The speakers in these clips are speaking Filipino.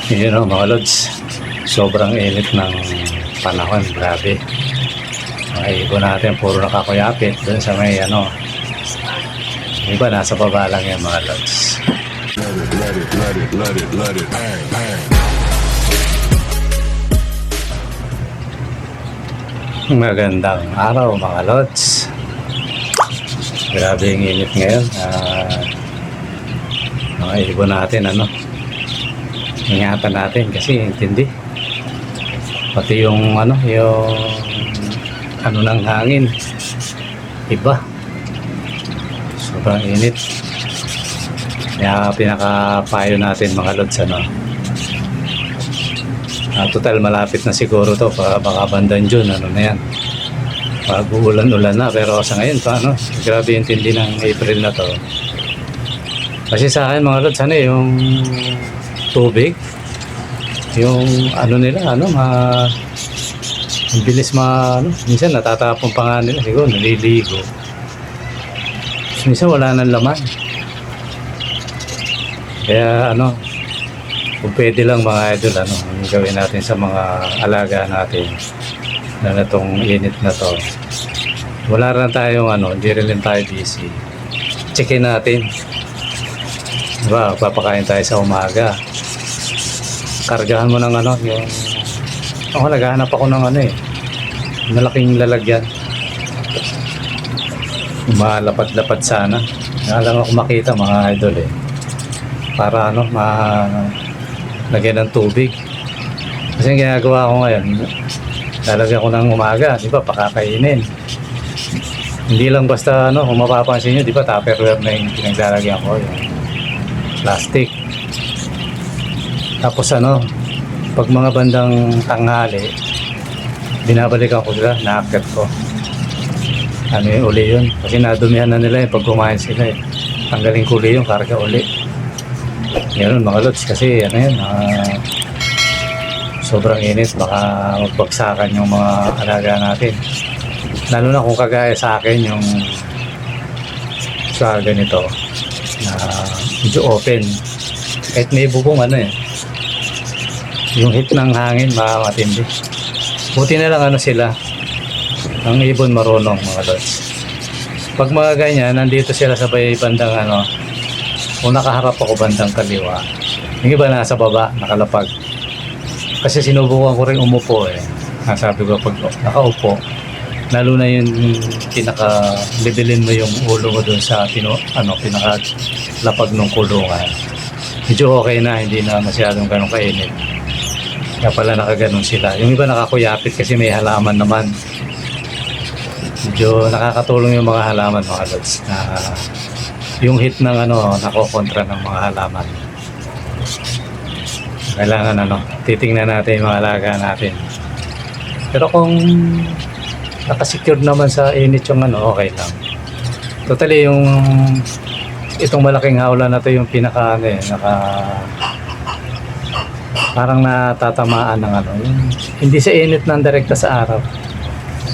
Yun o mga lods, sobrang init ng panahon, grabe. Mga ibon natin puro nakakuyapit dun sa may ano, iba nasa baba lang yan mga lods. Let it bang, bang. Magandang araw mga lods. Grabe yung init ngayon. Mga ibon natin ano, ingatan natin kasi intindi. Pati yung ano ng hangin iba, sobrang init. Kaya pinakapayo natin mga lods ano, total malapit na siguro to, baka bandan June ano na yan, pag ulan-ulan na. Pero sa ngayon pa ano, grabe yung tindi ng April na to. Kasi sa akin mga lods ano, yung tubig, yung ano nila ano, ang bilis minsan natatapon pa nga nila, siguro naliligo, minsan wala nang laman. Kaya ano, kung pwede lang mga idol ano, ang gawin natin sa mga alaga natin na itong init na to, wala rin tayong ano, hindi rin tayo busy, checkin natin, diba, papakain tayo sa umaga, kargahan mo ng ano, yung naghahanap ako ng ano malaking lalagyan, malapad-lapad sana, lang ako makita mga idol para ano, lagyan ng tubig. Kasi ang ginagawa ko ngayon, lalagyan ko ng umaga, di ba, pakakainin. Hindi lang basta ano, kung mapapansin nyo, di ba, tupperware na yung pinaglalagyan ko, yung plastic. Tapos ano, pag mga bandang tanghali, binabalikan ko sila, naakyat ko. Ano yung uli yun? Kasi nadumihan na nila pag kumain sila Tanggalin ko uli yung karga uli. Yan mga lods, kasi ano yan, sobrang init, baka magbagsakan yung mga alaga natin. Lalo na kung kagaya sa akin, yung sa ganito na medyo open, kahit may bubong ano yung hit ng hangin matindi. Buti na lang ano sila, ang ibon marunong mga lods. Pag mga ganyan, nandito sila sa bandang ano, kung nakaharap ako bandang kaliwa, yung iba nasa baba, nakalapag. Kasi sinubukan ko rin umupo Sabi ko pag nakaupo, lalo na yung pinaka-levelin mo yung ulo mo dun sa pinaka-lapag ng kulungan. Medyo okay na, hindi na masyadong ganun kainit. Kaya pala nakaganon sila. Yung iba nakakuyapit kasi may halaman naman. Medyo nakakatulong yung mga halaman mga lods, na yung hit ng ano, nakokontra ng mga halaman. Kailangan ano, titingnan natin yung mga alaga natin. Pero kung nakasecured naman sa init yung ano, okay lang. Totally yung itong malaking hawla na to yung pinaka parang natatamaan ng ano, hindi sa init ng direkta sa araw,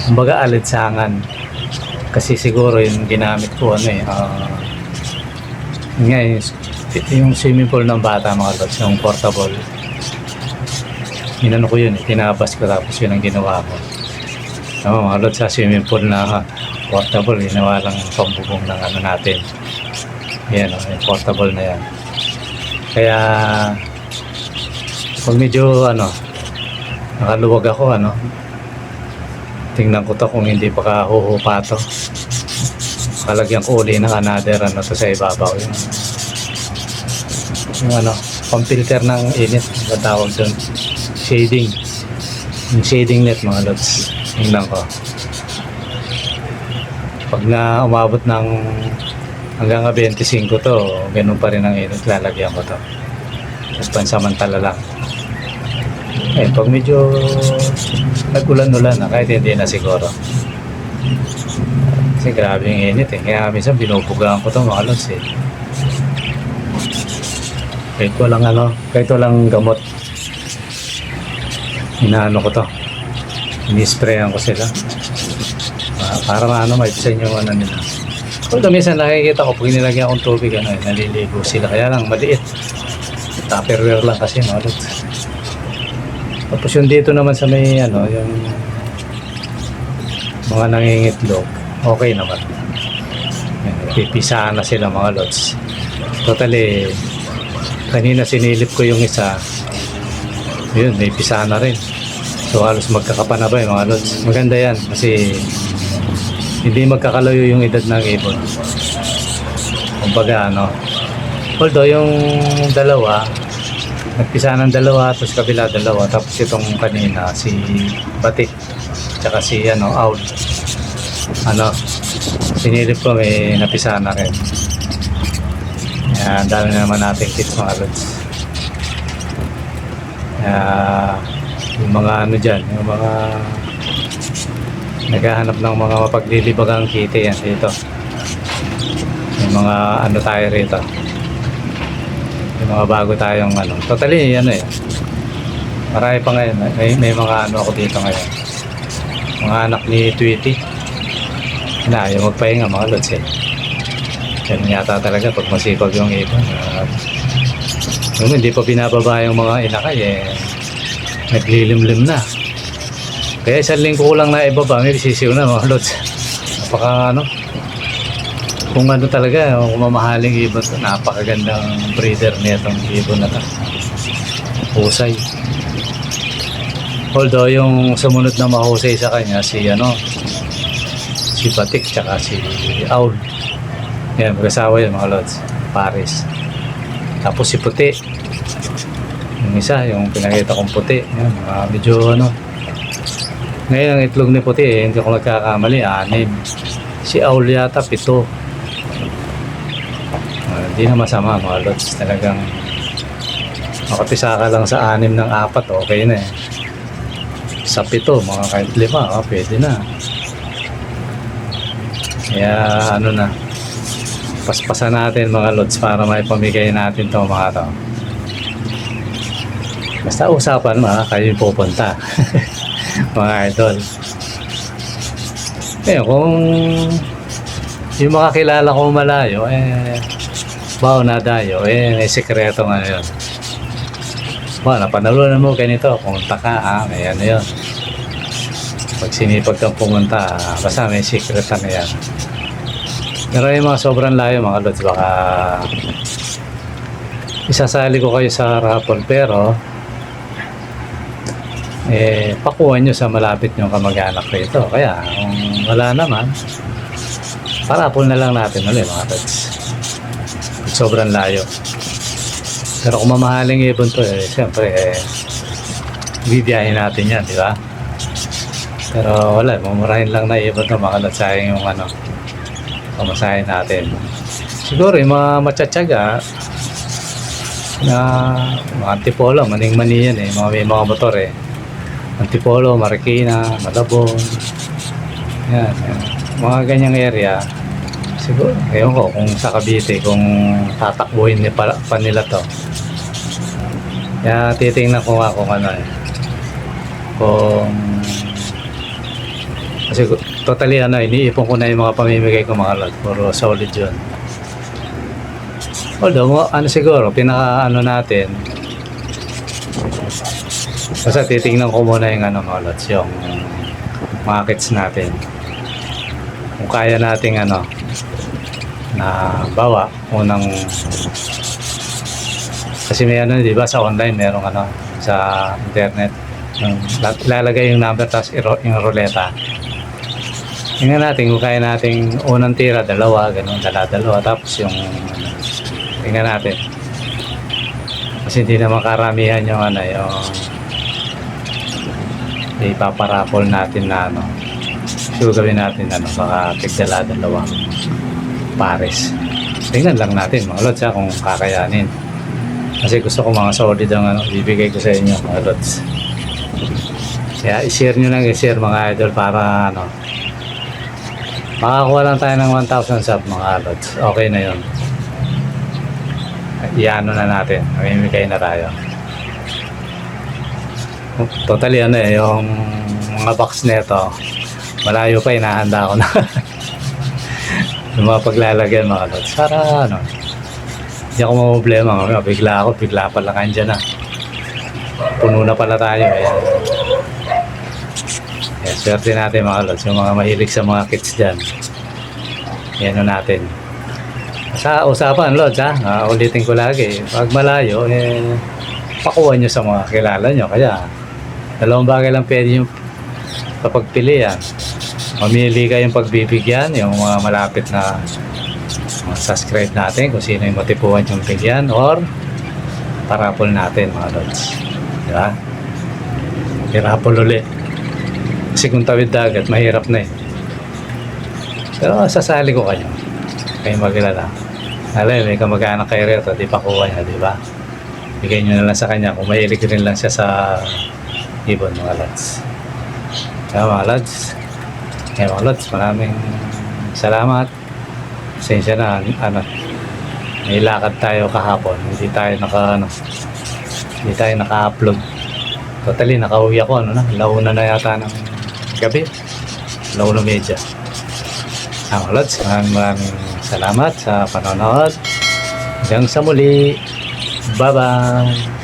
kumbaga alinsangan. Kasi siguro yung ginamit ko yung swimming pool ng bata mga lods, yung portable, inano ko yun, tinabas ko, tapos yun ang ginawa ko mga lods, sa swimming pool na portable, ginawa lang pambubong ng ano natin yan yung portable na yan. Kaya pag medyo ano, nakaluwag ako tingnan ko to kung hindi pa kahuhupa to, kalagyan ko uli ng another to sa ibabaw, yung ano, pang-filter ng init na tawag doon, shading, yung shading net mga lods. Tingnan ko, pag na umabot ng hanggang 25 to, ganun pa rin ang init, lalagyan ko to, tapos pansamantala lang. Pag medyo nag-ulan-ulan na, kahit hindi na siguro, kasi grabe yung init kaya minsan binubugaan ko to mga lods kahit walang gamot, inaano ko to, ini-sprayan ko sila para maipsan yung ano nila. Kung minsan nakikita ko pag nilagyan akong tubig naliligo sila, kaya lang maliit. Tupperware lang kasi mga lods. Tapos yung dito naman sa may ano, yung mga nangingitlog, okay naman. Yan, pipisahan na sila mga lods. Totally, kanina sinilip ko yung isa, yun, may pisahan na rin. So halos magkakapanabay mga lods. Maganda yan kasi hindi magkakalayo yung edad ng ibon. Kumbaga ano, although yung dalawa, nagpisa ng dalawa, tapos kabila dalawa, tapos itong kanina, si Batik, tsaka si ano, Owl. Ano, sinilip ko may napisa na rin. Yan, dami na naman natin kits mga lods. Yung mga ano dyan, yung mga naghahanap ng mga mapaglilibagang kite yan dito. Yung mga ano tayo rito. Yung mga bago tayong ano. Totally, ano eh. Marami pa ngayon. May mga ano ako dito ngayon. Mga anak ni Tweety. Na, yung magpahinga mga lods eh. Yan yata talaga pag masipag yung ibon. Hindi pa binababa yung mga inakay eh. Naglilimlim na. Kaya isang linggo ko lang na ibaba, may sisiw na mga lods. Napaka ano. Kung ano talaga, kung mamahaling ibon to, napakagandang breeder nitong ibon na to. Husay. Although yung sumunod na mahusay sa kanya, si ano, si Batik, tsaka si Owl. Yan, mag-asawa yun mga lods. Paris. Tapos si Puti. Yung isa, yung pinakita kong puti. Yan, medyo ano. Ngayon ang itlog ni Puti, hindi ko nagkakamali, 6. Si Owl yata, 7. Hindi na masama mga lods. Talagang makapisa ka lang sa 6 ng 4, okay na eh. Sa 7, mga kahit 5, pwede na. Kaya ano na, paspasan natin mga lods para may pamigay natin to mga to. Basta usapan kayo yung pupunta. Mga idol. Eh, kung yung mga kilala ko malayo, bao na dayo, may sekreto nga yun. Napanalunan mo ganito, pumunta ka, may ano yun. Pag sinipag kang pumunta, basta may secret na yan. Pero yung mga sobrang layo mga lods, baka isasali ko kayo sa raffle, pero pakuha nyo sa malapit nyo kamag-anak rito. Kaya kung wala naman, parapol na lang natin ulit mga lods. Sobrang layo. Pero kung mamahaling ibon to, siyempre bibiyahin natin yan, di ba? Pero wala, mumurahin lang na ibon to mga lods. Sayang yung ano, pamasahin natin. Siguro yung mga matsatsaga na mga antipolo, maning-mani yan may mga motor Antipolo, Marikina, Malabon, yan. Mga ganyang area. Siguro, ewan ko kung sa Cavite, kung tatakbuhin pa nila to. Kaya titingnan ko nga kung ano kung kasi totally iniipon ko na yung mga pamimigay ko mga lods. Puro solid yun. Although, siguro, pinaka natin, basta titingnan ko muna yung mga lods, yung markets natin. Kung kaya nating na bawa, unang, kasi may di ba sa online, merong sa internet, lalagay yung number, tapos yung ruleta. Tingnan natin kung kaya nating unang tira, 2, ganun, dala-dalawa, tapos yung, tingnan natin. Kasi hindi naman karamihan yung yung ipaparapol natin na so gawin natin baka tigdala-dalawa pares. Tingnan lang natin mga lods kung kakayanin. Kasi gusto ko mga solid ang bibigay ko sa inyo mga lods. Kaya i-share nyo lang, i-share mga idol para makakuha lang tayo ng 1,000 sub mga lods. Okay na yun. Iano na natin. Mamimigay na tayo. Totally yung mga box nito malayo pa, inahanda ko na. Yung mga paglalagyan mga lods para Hindi ako problema. Bigla pala kanyan na. Puno na pala tayo. Ayan. Ayan, swerte natin mga lods. Yung mga mahilig sa mga kits dyan. Yan na natin. Sa usapan, Lods, ha? Ulitin ko lagi. Pag malayo, pakuha nyo sa mga kilala nyo. Kaya, dalawang bagay lang pwede nyo kapagpilian. Mamili kayong pagbibigyan, yung mga malapit na mga subscribe natin, kung sino yung matipuan yung bigyan, or parapol natin, mga Lods. Diba? Parapol ulit. Kasi kung tawid dagat, mahirap na eh. Pero sasali ko kayo. Kayo magkilala. Alam, may kamag-anak kayo rito, di pa kuha niya, di ba? Bigay nyo na lang sa kanya kung mahilig rin lang siya sa ibon, mga Lods. Kaya mga Lods, maraming salamat. Pasensya na, may lakad tayo kahapon. Hindi tayo naka-upload. Totally, nakauwi ako, launa na yata ng gabi. Launa medya. Mga Lods, maraming salamat sa panonood. Hanggang sa muli. Bye-bye.